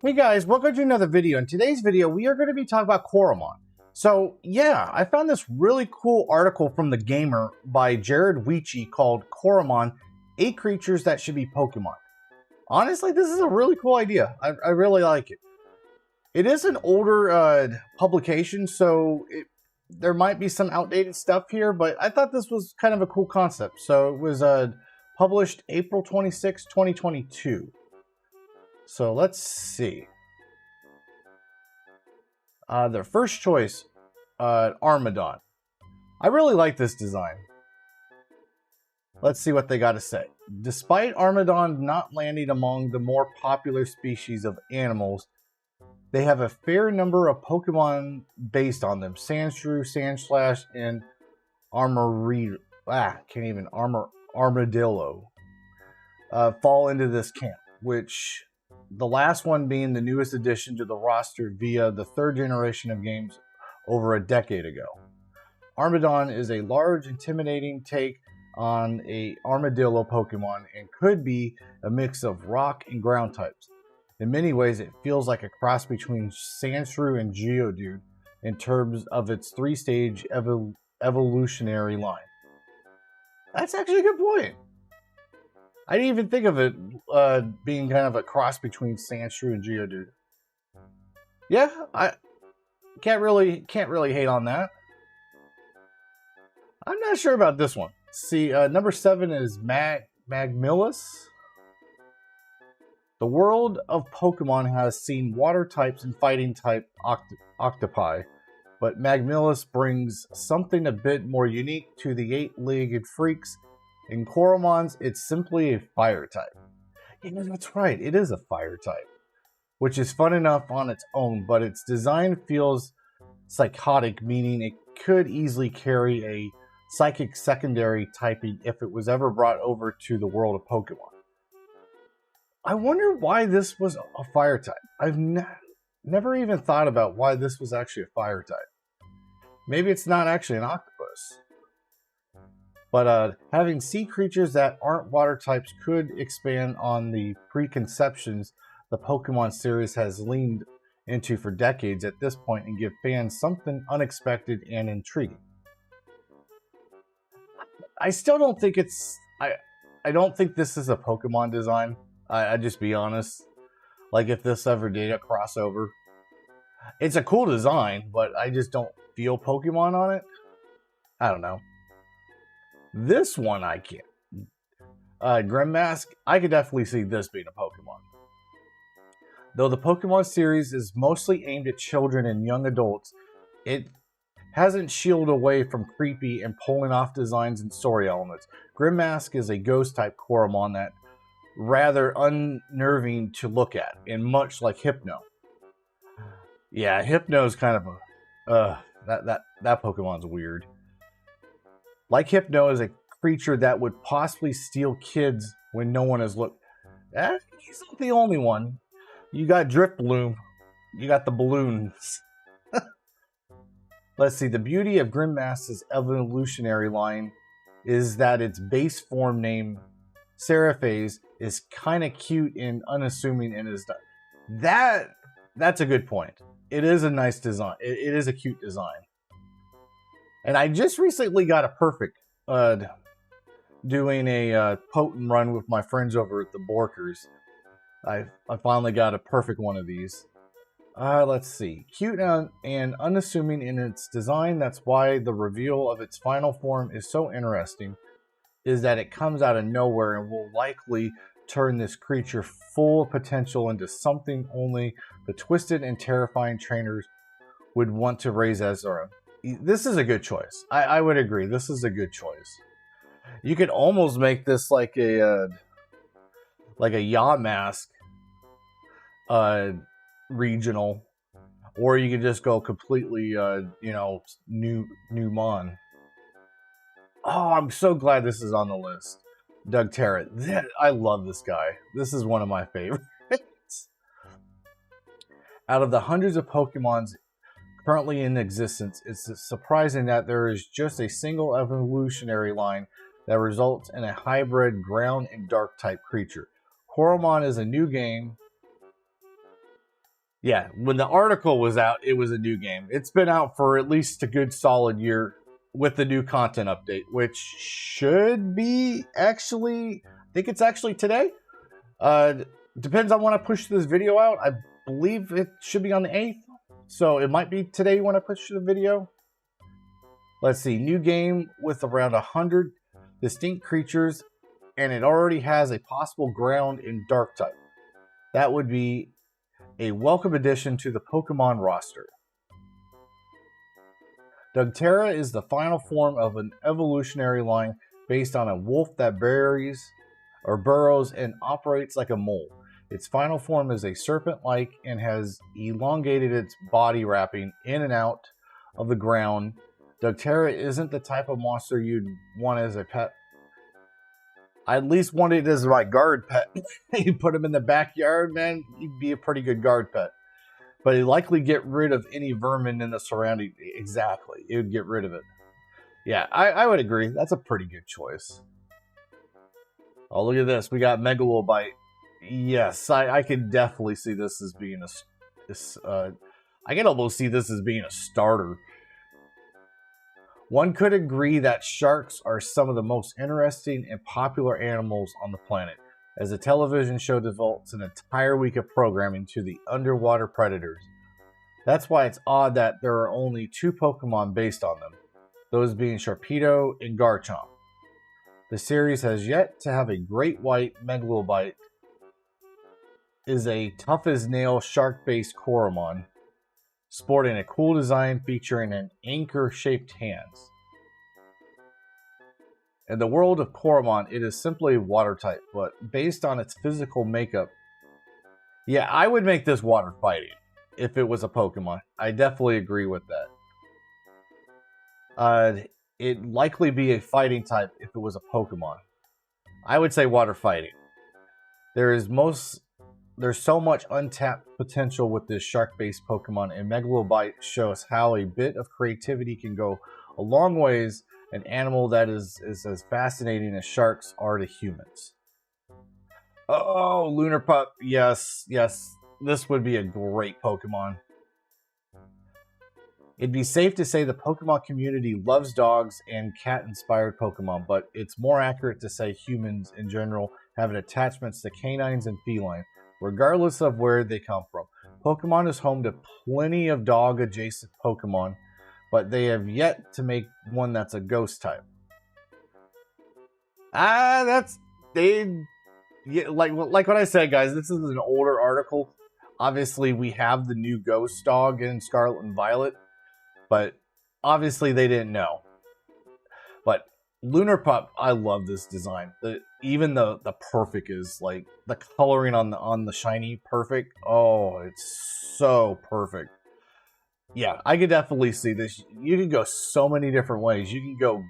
Hey guys, welcome to another video. In today's video, we are going to be talking about Coromon. So yeah, I found this really cool article from The Gamer by Jared Weechie called Coromon, 8 Creatures That Should Be Pokemon. Honestly, this is a really cool idea. I really like it. It is an older publication, so there might be some outdated stuff here, but I thought this was kind of a cool concept. So it was published April 26, 2022. So let's see. Their first choice, Armadon. I really like this design. Let's see what they got to say. Despite Armadon not landing among the more popular species of animals, they have a fair number of Pokemon based on them. Sandshrew, Sandslash, and Armadillo fall into this camp, which the last one being the newest addition to the roster via the 3rd generation of games over a decade ago. Armadon is a large, intimidating take on a armadillo Pokemon and could be a mix of rock and ground types. In many ways, it feels like a cross between Sandshrew and Geodude in terms of its 3-stage evolutionary line. That's actually a good point. I didn't even think of it being kind of a cross between Sandshrew and Geodude. Yeah, I can't really hate on that. I'm not sure about this one. See, number 7 is Millis. The world of Pokemon has seen water types and fighting type octopi, but Millis brings something a bit more unique to the 8-legged freaks. In Coromon's, it's simply a fire type. You know, that's right, it is a fire type, which is fun enough on its own, but its design feels psychotic, meaning it could easily carry a psychic secondary typing if it was ever brought over to the world of Pokemon. I wonder why this was a fire type. I've never even thought about why this was actually a fire type. Maybe it's not actually an octopus. But having sea creatures that aren't water types could expand on the preconceptions the Pokemon series has leaned into for decades at this point and give fans something unexpected and intriguing. I still don't think it's... I don't think this is a Pokemon design. I just be honest. Like if this ever did a crossover. It's a cool design, but I just don't feel Pokemon on it. I don't know. This one I can't. Grimmask, I could definitely see this being a Pokemon. Though the Pokemon series is mostly aimed at children and young adults, it hasn't shielded away from creepy and pulling off designs and story elements. Grimmask is a ghost-type Coromon that rather unnerving to look at, and much like Hypno. Yeah, Hypno's kind of a... that Pokemon's weird. Like Hypno is a creature that would possibly steal kids when no one is looking. He's not the only one. You got Drifloon. You got the balloons. Let's see. The beauty of Grimmask's evolutionary line is that its base form name, Seraphase, is kind of cute and unassuming and is that's a good point. It is a nice design. It is a cute design. And I just recently got a perfect doing a potent run with my friends over at the Borkers. I finally got a perfect one of these. Let's see. Cute and unassuming in its design. That's why the reveal of its final form is so interesting, is that it comes out of nowhere and will likely turn this creature full of potential into something only the twisted and terrifying trainers would want to raise as their own. This is a good choice. I would agree. This is a good choice. You could almost make this like a Yamask regional, or you could just go completely new Mon. Oh, I'm so glad this is on the list. Doug Tera. I love this guy. This is one of my favorites. Out of the hundreds of Pokemons currently in existence, it's surprising that there is just a single evolutionary line that results in a hybrid ground and dark type creature. Coromon is a new game Yeah, when the article was out, it was a new game. It's been out for at least a good solid year with the new content update, which should be actually, I think it's actually today. Depends on when I push this video out. I believe it should be on the 8th. So it might be today when I push the video. Let's see, new game with around 100 distinct creatures, and it already has a possible ground and dark type. That would be a welcome addition to the Pokemon roster. Tera is the final form of an evolutionary line based on a wolf that burrows and operates like a mole. Its final form is a serpent-like and has elongated its body wrapping in and out of the ground. Tera isn't the type of monster you'd want as a pet. I at least want it as my guard pet. You put him in the backyard, man, he'd be a pretty good guard pet. But it'd likely get rid of any vermin in the surrounding. Exactly, it would get rid of it. Yeah, I would agree. That's a pretty good choice. Oh, look at this. We got Megalite. Yes, I can definitely see this as being I can almost see this as being a starter. One could agree that sharks are some of the most interesting and popular animals on the planet, as the television show devotes an entire week of programming to the underwater predators. That's why it's odd that there are only 2 Pokemon based on them, those being Sharpedo and Garchomp. The series has yet to have a great white. Megalite is a tough-as-nail shark-based Coromon, sporting a cool design featuring an anchor-shaped hands. In the world of Coromon, it is simply water type, but based on its physical makeup, yeah, I would make this water fighting if it was a Pokemon. I definitely agree with that. It'd likely be a fighting type if it was a Pokemon. I would say water fighting. There's so much untapped potential with this shark-based Pokemon, and Megalite shows how a bit of creativity can go a long ways. An animal that is as fascinating as sharks are to humans. Oh, Lunar Pup. Yes, yes. This would be a great Pokemon. It'd be safe to say the Pokemon community loves dogs and cat-inspired Pokemon, but it's more accurate to say humans in general have an attachments to canines and feline, regardless of where they come from. Pokemon is home to plenty of dog-adjacent Pokemon, but they have yet to make one that's a ghost type. Yeah, like what I said, guys, this is an older article. Obviously, we have the new ghost dog in Scarlet and Violet, but obviously they didn't know. But Lunar Pup, I love this design. Even the perfect is like the coloring on the shiny perfect. Oh, it's so perfect. Yeah, I could definitely see this. You can go so many different ways. You can go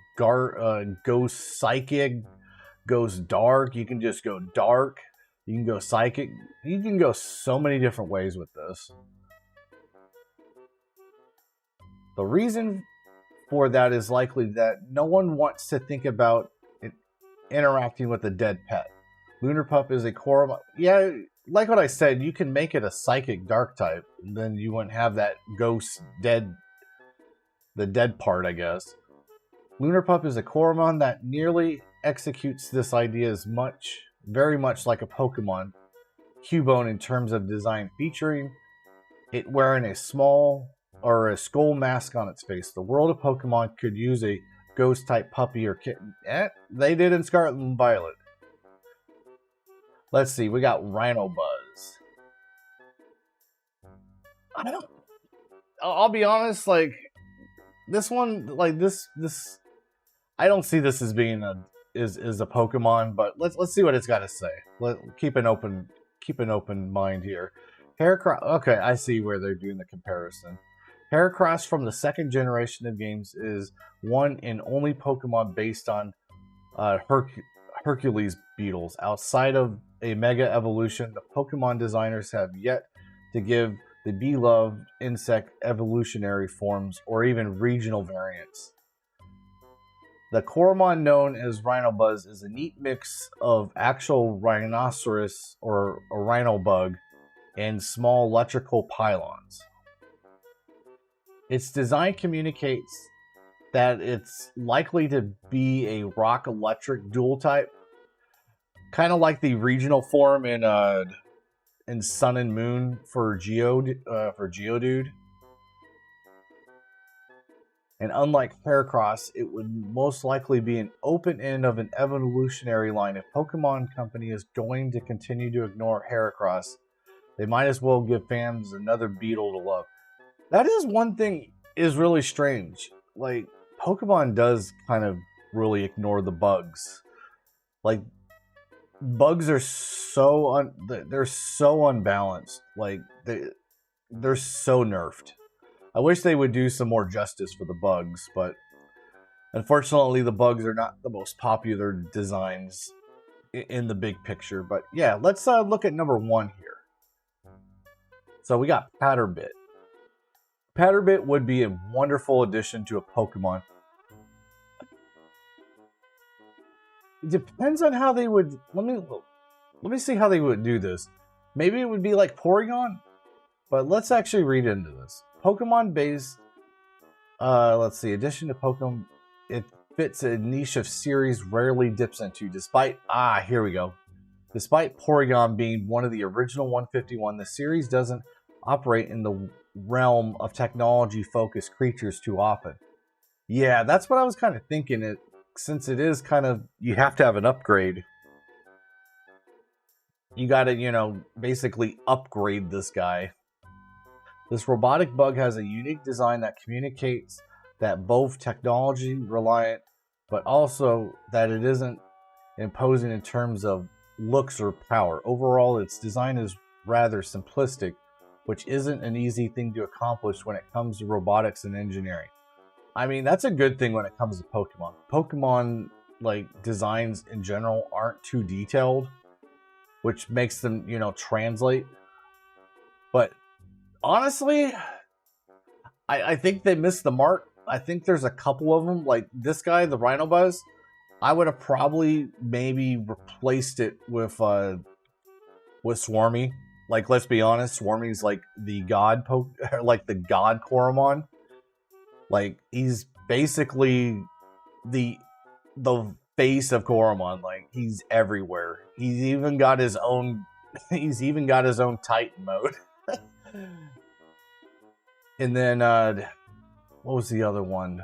ghost psychic, ghost dark. You can just go dark. You can go psychic. You can go so many different ways with this. The reason for that is likely that no one wants to think about interacting with a dead pet. Lunar Pup is a Coromon. Yeah, like what I said, you can make it a psychic dark type, and then you wouldn't have that ghost dead, the dead part, I guess. Lunar Pup is a Coromon that nearly executes this idea very much like a Pokemon Cubone in terms of design, featuring it wearing a skull mask on its face. The world of Pokemon could use a ghost type puppy or kitten. They did in Scarlet and Violet. Let's see, we got Rhino Buzz. I'll be honest, like this one, like this I don't see this as being a Pokemon, but let's see what it's got to say. Keep an open mind here. Heracross. Okay, I see where they're doing the comparison. Heracross from the 2nd generation of games is one and only Pokemon based on Hercules beetles. Outside of a Mega Evolution, the Pokemon designers have yet to give the beloved insect evolutionary forms or even regional variants. The Coromon known as Rhino Buzz is a neat mix of actual rhinoceros or a rhino bug and small electrical pylons. Its design communicates that it's likely to be a rock-electric dual type, kind of like the regional form in Sun and Moon for Geodude. And unlike Heracross, it would most likely be an open end of an evolutionary line. If Pokemon Company is going to continue to ignore Heracross, they might as well give fans another beetle to love. That is one thing is really strange. Like, Pokemon does kind of really ignore the bugs. Like, bugs are so they're so unbalanced. Like, they're so nerfed. I wish they would do some more justice for the bugs, but unfortunately the bugs are not the most popular designs in the big picture. But yeah, let's look at number 1 here. So we got Patterbit. Patterbit would be a wonderful addition to a Pokemon. It depends on how they would... Let me see how they would do this. Maybe it would be like Porygon, but let's actually read into this. Pokemon based, let's see, addition to Pokemon, it fits a niche of series rarely dips into, despite, here we go. Despite Porygon being one of the original 151, the series doesn't operate in the realm of technology-focused creatures too often. Yeah, that's what I was kind of thinking, since it is kind of, you have to have an upgrade. You gotta, basically upgrade this guy. This robotic bug has a unique design that communicates that both technology reliant, but also that it isn't imposing in terms of looks or power. Overall, its design is rather simplistic, which isn't an easy thing to accomplish when it comes to robotics and engineering. I mean, that's a good thing when it comes to Pokemon. Pokemon, like, designs in general aren't too detailed, which makes them, translate. But honestly, I think they missed the mark. I think there's a couple of them, like this guy, the Rhino Buzz. I would have probably maybe replaced it with Swarmy. Like, let's be honest, Swarmy's like the god like the god Coromon. Like, he's basically the face of Coromon. Like, he's everywhere. He's even got his own Titan mode. And then, what was the other one?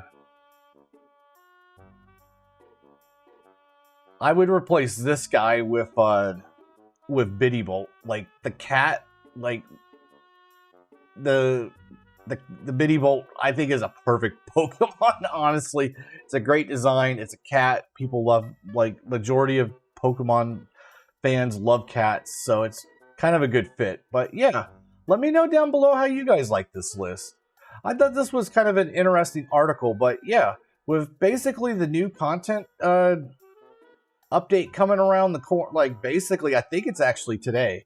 I would replace this guy with Biddybult. Like, the cat, like, the Biddybult, I think, is a perfect Pokemon, honestly. It's a great design. It's a cat. People love, like, majority of Pokemon fans love cats, so it's kind of a good fit. But yeah, let me know down below how you guys like this list. I thought this was kind of an interesting article, but yeah, with basically the new content update coming around the corner, like, basically, I think it's actually today.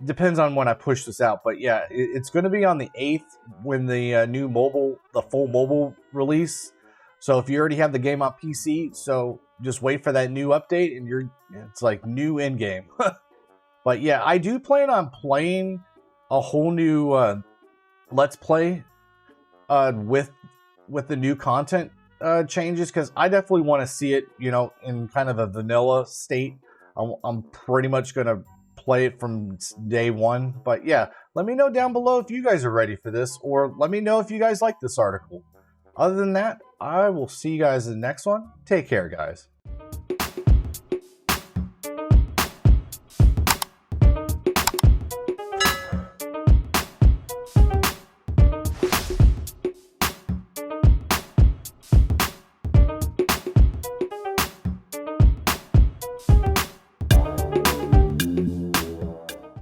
Depends on when I push this out, but yeah, it's going to be on the 8th when the the full mobile release. So if you already have the game on PC, so just wait for that new update, and it's like new in game. But yeah, I do plan on playing a whole new Let's Play with the new content changes, because I definitely want to see it, in kind of a vanilla state. I'm pretty much going to play it from day one. But yeah, let me know down below if you guys are ready for this, or let me know if you guys like this article. Other than that, I will see you guys in the next one. Take care, guys.